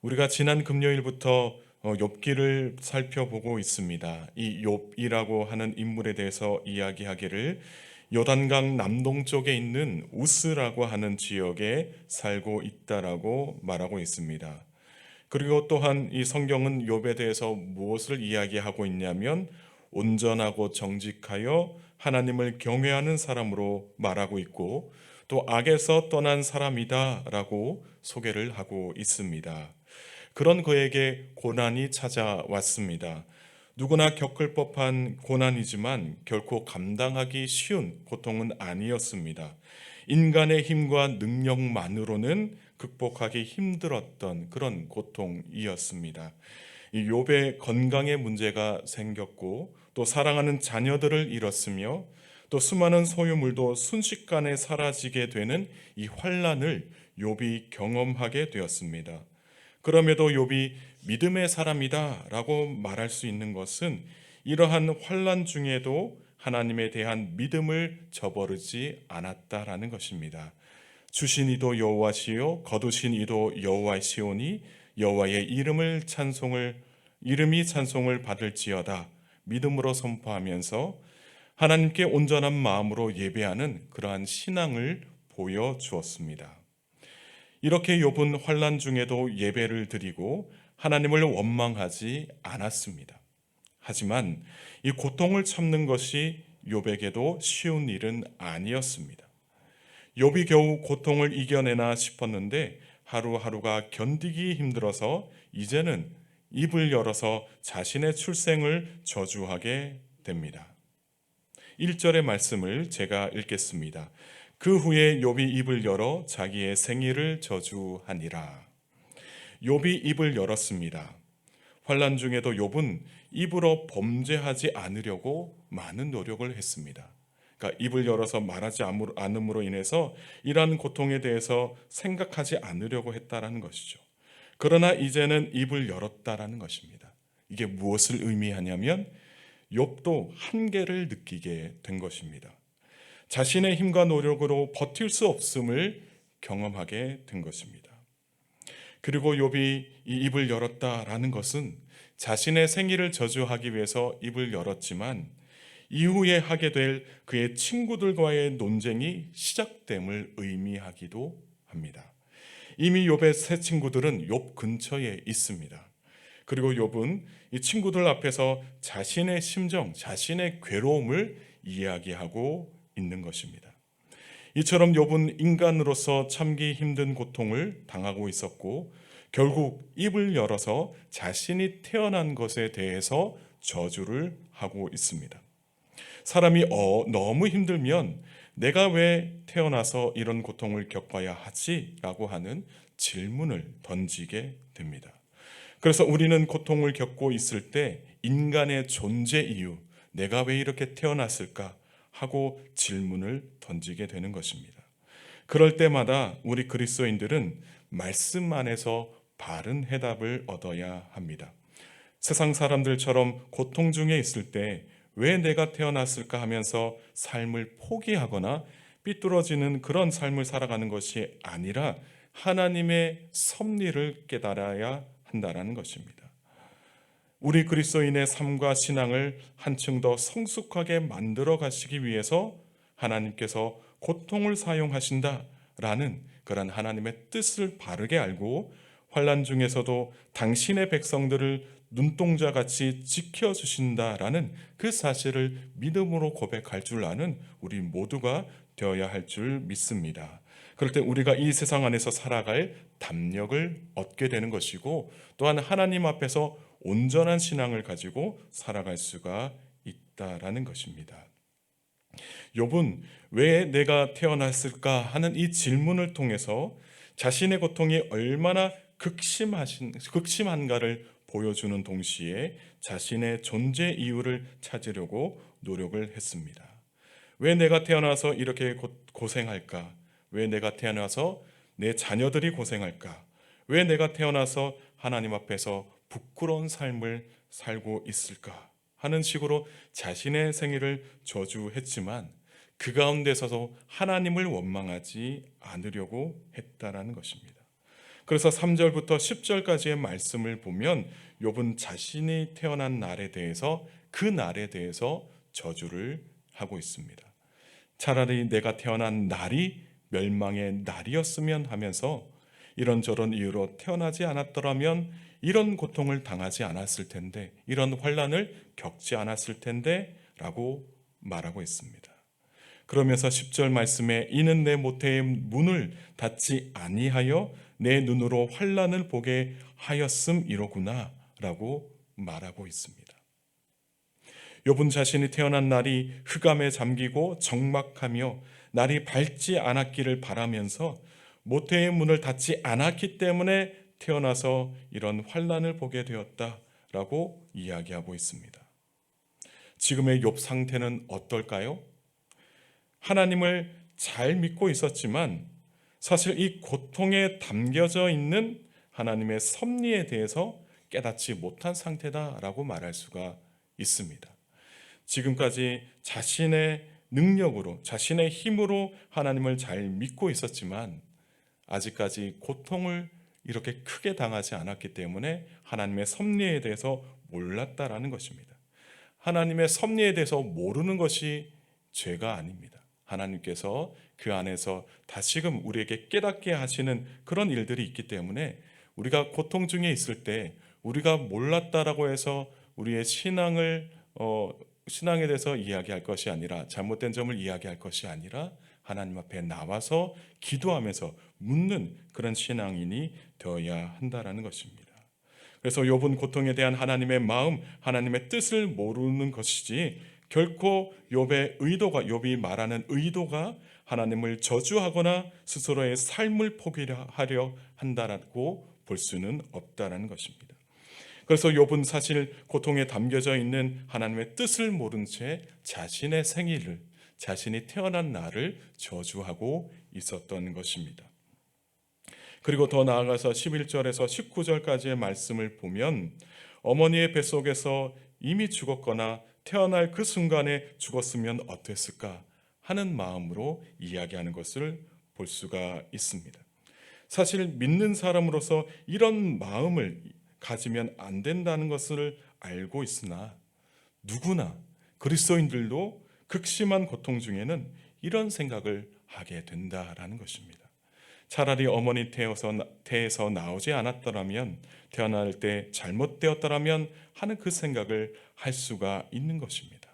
우리가 지난 금요일부터 욥기를 살펴보고 있습니다. 이 욥이라고 하는 인물에 대해서 이야기하기를 요단강 남동쪽에 있는 우스라고 하는 지역에 살고 있다라고 말하고 있습니다. 그리고 또한 이 성경은 욥에 대해서 무엇을 이야기하고 있냐면 온전하고 정직하여 하나님을 경외하는 사람으로 말하고 있고 또 악에서 떠난 사람이다라고 소개를 하고 있습니다. 그런 그에게 고난이 찾아왔습니다. 누구나 겪을 법한 고난이지만 결코 감당하기 쉬운 고통은 아니었습니다. 인간의 힘과 능력만으로는 극복하기 힘들었던 그런 고통이었습니다. 이 욥의 건강에 문제가 생겼고 또 사랑하는 자녀들을 잃었으며 또 수많은 소유물도 순식간에 사라지게 되는 이 환란을 욥이 경험하게 되었습니다. 그럼에도 욥이 믿음의 사람이다라고 말할 수 있는 것은 이러한 환난 중에도 하나님에 대한 믿음을 저버리지 않았다라는 것입니다. 주신 이도 여호와시요 거두신 이도 여호와시오니 여호와의 이름이 찬송을 받을지어다 믿음으로 선포하면서 하나님께 온전한 마음으로 예배하는 그러한 신앙을 보여주었습니다. 이렇게 욥은 환난 중에도 예배를 드리고 하나님을 원망하지 않았습니다. 하지만 이 고통을 참는 것이 욥에게도 쉬운 일은 아니었습니다. 욥이 겨우 고통을 이겨내나 싶었는데 하루하루가 견디기 힘들어서 이제는 입을 열어서 자신의 출생을 저주하게 됩니다. 1절의 말씀을 제가 읽겠습니다. 그 후에 욥이 입을 열어 자기의 생일을 저주하니라. 욥이 입을 열었습니다. 환난 중에도 욥은 입으로 범죄하지 않으려고 많은 노력을 했습니다. 그러니까 입을 열어서 말하지 않음으로 인해서 이러한 고통에 대해서 생각하지 않으려고 했다라는 것이죠. 그러나 이제는 입을 열었다라는 것입니다. 이게 무엇을 의미하냐면 욥도 한계를 느끼게 된 것입니다. 자신의 힘과 노력으로 버틸 수 없음을 경험하게 된 것입니다. 그리고 욥이 이 입을 열었다라는 것은 자신의 생일을 저주하기 위해서 입을 열었지만 이후에 하게 될 그의 친구들과의 논쟁이 시작됨을 의미하기도 합니다. 이미 욥의 새 친구들은 욥 근처에 있습니다. 그리고 욥은 이 친구들 앞에서 자신의 심정, 자신의 괴로움을 이야기하고 있는 것입니다. 이처럼 욥은 인간으로서 참기 힘든 고통을 당하고 있었고 결국 입을 열어서 자신이 태어난 것에 대해서 저주를 하고 있습니다. 사람이 너무 힘들면 내가 왜 태어나서 이런 고통을 겪어야 하지? 라고 하는 질문을 던지게 됩니다. 그래서 우리는 고통을 겪고 있을 때 인간의 존재 이유, 내가 왜 이렇게 태어났을까 하고 질문을 던지게 되는 것입니다. 그럴 때마다 우리 그리스도인들은 말씀 안에서 바른 해답을 얻어야 합니다. 세상 사람들처럼 고통 중에 있을 때 왜 내가 태어났을까 하면서 삶을 포기하거나 삐뚤어지는 그런 삶을 살아가는 것이 아니라 하나님의 섭리를 깨달아야 한다는 것입니다. 우리 그리스도인의 삶과 신앙을 한층 더 성숙하게 만들어 가시기 위해서 하나님께서 고통을 사용하신다라는 그런 하나님의 뜻을 바르게 알고 환난 중에서도 당신의 백성들을 눈동자같이 지켜주신다라는 그 사실을 믿음으로 고백할 줄 아는 우리 모두가 되어야 할 줄 믿습니다. 그럴 때 우리가 이 세상 안에서 살아갈 담력을 얻게 되는 것이고 또한 하나님 앞에서 온전한 신앙을 가지고 살아갈 수가 있다라는 것입니다. 욥은 왜 내가 태어났을까 하는 이 질문을 통해서 자신의 고통이 얼마나 극심한가를 보여주는 동시에 자신의 존재 이유를 찾으려고 노력을 했습니다. 왜 내가 태어나서 이렇게 고생할까? 왜 내가 태어나서 내 자녀들이 고생할까? 왜 내가 태어나서 하나님 앞에서 부끄러운 삶을 살고 있을까? 하는 식으로 자신의 생일을 저주했지만 그 가운데서도 하나님을 원망하지 않으려고 했다라는 것입니다. 그래서 3절부터 10절까지의 말씀을 보면 욥은 자신이 태어난 날에 대해서 그 날에 대해서 저주를 하고 있습니다. 차라리 내가 태어난 날이 멸망의 날이었으면 하면서 이런저런 이유로 태어나지 않았더라면 이런 고통을 당하지 않았을 텐데, 이런 환난을 겪지 않았을 텐데 라고 말하고 있습니다. 그러면서 10절 말씀에 이는 내 모태의 문을 닫지 아니하여 내 눈으로 환난을 보게 하였음이로구나 라고 말하고 있습니다. 욥은 자신이 태어난 날이 흑암에 잠기고 적막하며 날이 밝지 않았기를 바라면서 모태의 문을 닫지 않았기 때문에 태어나서 이런 환난을 보게 되었다라고 이야기하고 있습니다. 지금의 욥 상태는 어떨까요? 하나님을 잘 믿고 있었지만 사실 이 고통에 담겨져 있는 하나님의 섭리에 대해서 깨닫지 못한 상태다라고 말할 수가 있습니다. 지금까지 자신의 능력으로, 자신의 힘으로 하나님을 잘 믿고 있었지만 아직까지 고통을 이렇게 크게 당하지 않았기 때문에 하나님의 섭리에 대해서 몰랐다라는 것입니다. 하나님의 섭리에 대해서 모르는 것이 죄가 아닙니다. 하나님께서 그 안에서 다시금 우리에게 깨닫게 하시는 그런 일들이 있기 때문에 우리가 고통 중에 있을 때 우리가 몰랐다라고 해서 우리의 신앙에 대해서 이야기할 것이 아니라, 잘못된 점을 이야기할 것이 아니라 하나님 앞에 나와서 기도하면서 묻는 그런 신앙인이 되어야 한다라는 것입니다. 그래서 욥은 고통에 대한 하나님의 마음, 하나님의 뜻을 모르는 것이지 결코 욥이 말하는 의도가 하나님을 저주하거나 스스로의 삶을 포기하려 한다라고 볼 수는 없다라는 것입니다. 그래서 욥은 사실 고통에 담겨져 있는 하나님의 뜻을 모른 채 자신의 생일을, 자신이 태어난 날을 저주하고 있었던 것입니다. 그리고 더 나아가서 11절에서 19절까지의 말씀을 보면 어머니의 뱃속에서 이미 죽었거나 태어날 그 순간에 죽었으면 어땠을까 하는 마음으로 이야기하는 것을 볼 수가 있습니다. 사실 믿는 사람으로서 이런 마음을 가지면 안 된다는 것을 알고 있으나 누구나 그리스도인들도 극심한 고통 중에는 이런 생각을 하게 된다라는 것입니다. 차라리 어머니 태에서 나오지 않았더라면, 태어날 때 잘못되었더라면 하는 그 생각을 할 수가 있는 것입니다.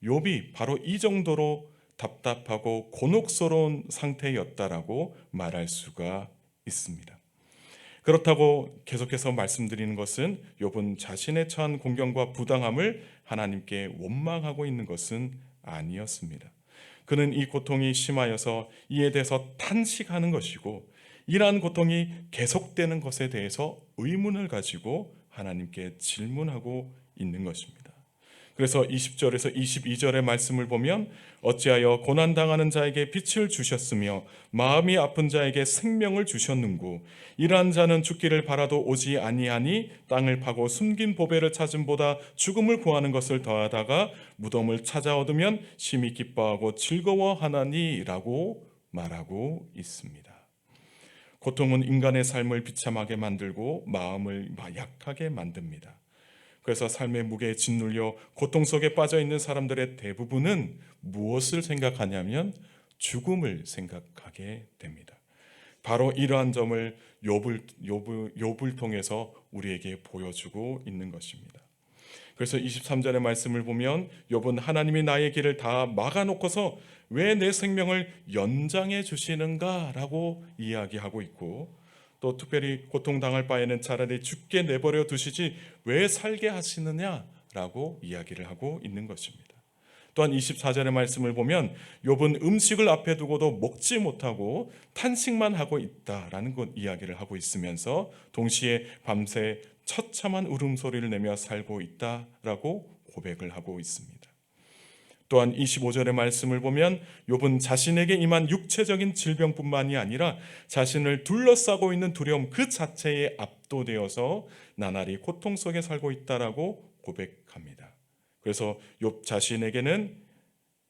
욥이 바로 이 정도로 답답하고 곤혹스러운 상태였다라고 말할 수가 있습니다. 그렇다고 계속해서 말씀드리는 것은 욥은 자신의 처한 공경과 부당함을 하나님께 원망하고 있는 것은 아니었습니다. 그는 이 고통이 심하여서 이에 대해서 탄식하는 것이고, 이러한 고통이 계속되는 것에 대해서 의문을 가지고 하나님께 질문하고 있는 것입니다. 그래서 20절에서 22절의 말씀을 보면 어찌하여 고난당하는 자에게 빛을 주셨으며 마음이 아픈 자에게 생명을 주셨는고, 이러한 자는 죽기를 바라도 오지 아니하니 땅을 파고 숨긴 보배를 찾음보다 죽음을 구하는 것을 더하다가 무덤을 찾아 얻으면 심히 기뻐하고 즐거워하나니 라고 말하고 있습니다. 고통은 인간의 삶을 비참하게 만들고 마음을 약하게 만듭니다. 그래서 삶의 무게에 짓눌려 고통 속에 빠져 있는 사람들의 대부분은 무엇을 생각하냐면 죽음을 생각하게 됩니다. 바로 이러한 점을 욥을 통해서 우리에게 보여주고 있는 것입니다. 그래서 23절의 말씀을 보면 욥은 하나님이 나의 길을 다 막아놓고서 왜 내 생명을 연장해 주시는가라고 이야기하고 있고, 또 특별히 고통당할 바에는 차라리 죽게 내버려 두시지 왜 살게 하시느냐라고 이야기를 하고 있는 것입니다. 또한 24절의 말씀을 보면 욥은 음식을 앞에 두고도 먹지 못하고 탄식만 하고 있다라는 것 이야기를 하고 있으면서 동시에 밤새 처참한 울음소리를 내며 살고 있다라고 고백을 하고 있습니다. 또한 25절의 말씀을 보면 욥은 자신에게 임한 육체적인 질병뿐만이 아니라 자신을 둘러싸고 있는 두려움 그 자체에 압도되어서 나날이 고통 속에 살고 있다라고 고백합니다. 그래서 욥 자신에게는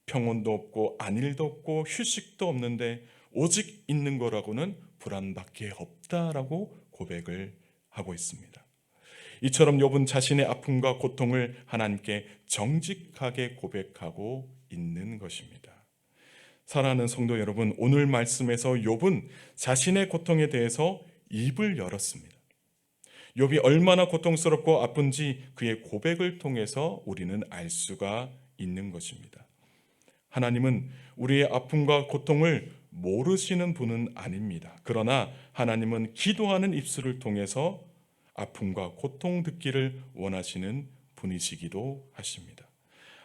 평온도 없고 안일도 없고 휴식도 없는데 오직 있는 거라고는 불안밖에 없다라고 고백을 하고 있습니다. 이처럼 욥은 자신의 아픔과 고통을 하나님께 정직하게 고백하고 있는 것입니다. 사랑하는 성도 여러분, 오늘 말씀에서 욥은 자신의 고통에 대해서 입을 열었습니다. 욥이 얼마나 고통스럽고 아픈지 그의 고백을 통해서 우리는 알 수가 있는 것입니다. 하나님은 우리의 아픔과 고통을 모르시는 분은 아닙니다. 그러나 하나님은 기도하는 입술을 통해서 아픔과 고통 듣기를 원하시는 분이시기도 하십니다.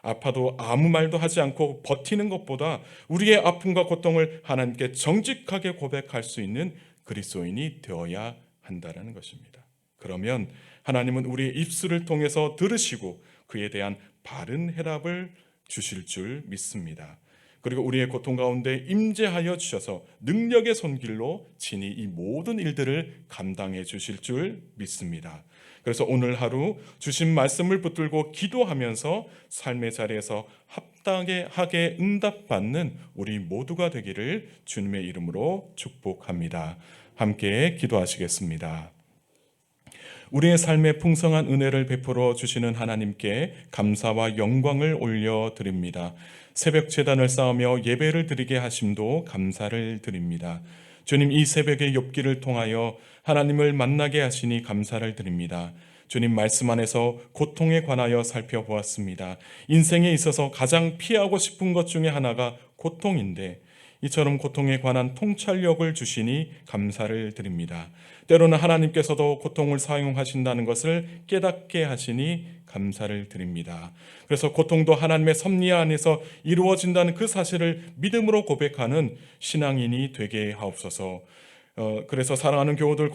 아파도 아무 말도 하지 않고 버티는 것보다 우리의 아픔과 고통을 하나님께 정직하게 고백할 수 있는 그리스도인이 되어야 한다는 것입니다. 그러면 하나님은 우리의 입술을 통해서 들으시고 그에 대한 바른 해답을 주실 줄 믿습니다. 그리고 우리의 고통 가운데 임재하여 주셔서 능력의 손길로 친히 이 모든 일들을 감당해 주실 줄 믿습니다. 그래서 오늘 하루 주신 말씀을 붙들고 기도하면서 삶의 자리에서 합당하게 응답받는 우리 모두가 되기를 주님의 이름으로 축복합니다. 함께 기도하시겠습니다. 우리의 삶에 풍성한 은혜를 베풀어 주시는 하나님께 감사와 영광을 올려드립니다. 새벽 제단을 쌓으며 예배를 드리게 하심도 감사를 드립니다. 주님, 이 새벽의 욥기를 통하여 하나님을 만나게 하시니 감사를 드립니다. 주님 말씀 안에서 고통에 관하여 살펴보았습니다. 인생에 있어서 가장 피하고 싶은 것 중에 하나가 고통인데 이처럼 고통에 관한 통찰력을 주시니 감사를 드립니다. 때로는 하나님께서도 고통을 사용하신다는 것을 깨닫게 하시니 감사를 드립니다. 그래서 고통도 하나님의 섭리 안에서 이루어진다는 그 사실을 믿음으로 고백하는 신앙인이 되게 하옵소서. 그래서 사랑하는 교우들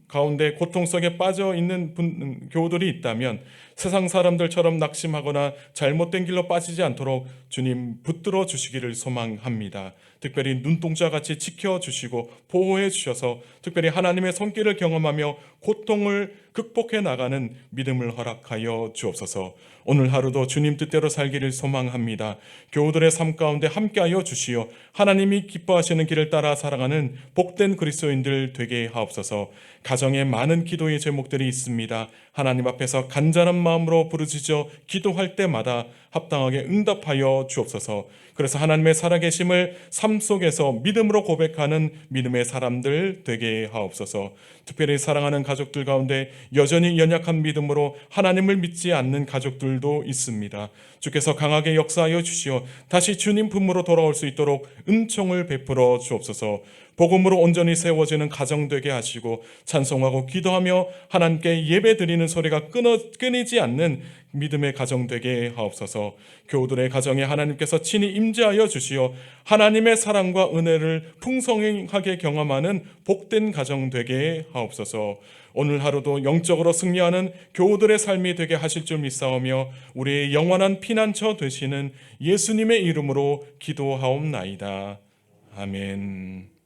가운데 고통 속에 빠져 있는 교우들이 있다면 세상 사람들처럼 낙심하거나 잘못된 길로 빠지지 않도록 주님 붙들어 주시기를 소망합니다. 특별히 눈동자같이 지켜주시고 보호해 주셔서 특별히 하나님의 손길을 경험하며 고통을 극복해 나가는 믿음을 허락하여 주옵소서. 오늘 하루도 주님 뜻대로 살기를 소망합니다. 교우들의 삶 가운데 함께하여 주시어 하나님이 기뻐하시는 길을 따라 살아가는 복된 그리스도인들 되게 하옵소서. 가정에 많은 기도의 제목들이 있습니다. 하나님 앞에서 간절한 마음으로 부르짖어 기도할 때마다 합당하게 응답하여 주옵소서. 그래서 하나님의 살아계심을 삶 속에서 믿음으로 고백하는 믿음의 사람들 되게 하옵소서. 특별히 사랑하는 가족들 가운데 여전히 연약한 믿음으로 하나님을 믿지 않는 가족들도 있습니다. 주께서 강하게 역사하여 주시어 다시 주님 품으로 돌아올 수 있도록 은총을 베풀어 주옵소서. 복음으로 온전히 세워지는 가정 되게 하시고 찬송하고 기도하며 하나님께 예배 드리는 소리가 끊이지 않는 믿음의 가정 되게 하옵소서. 교우들의 가정에 하나님께서 친히 임재하여 주시어 하나님의 사랑과 은혜를 풍성하게 경험하는 복된 가정 되게 하옵소서. 오늘 하루도 영적으로 승리하는 교우들의 삶이 되게 하실 줄 믿사오며 우리의 영원한 피난처 되시는 예수님의 이름으로 기도하옵나이다. 아멘.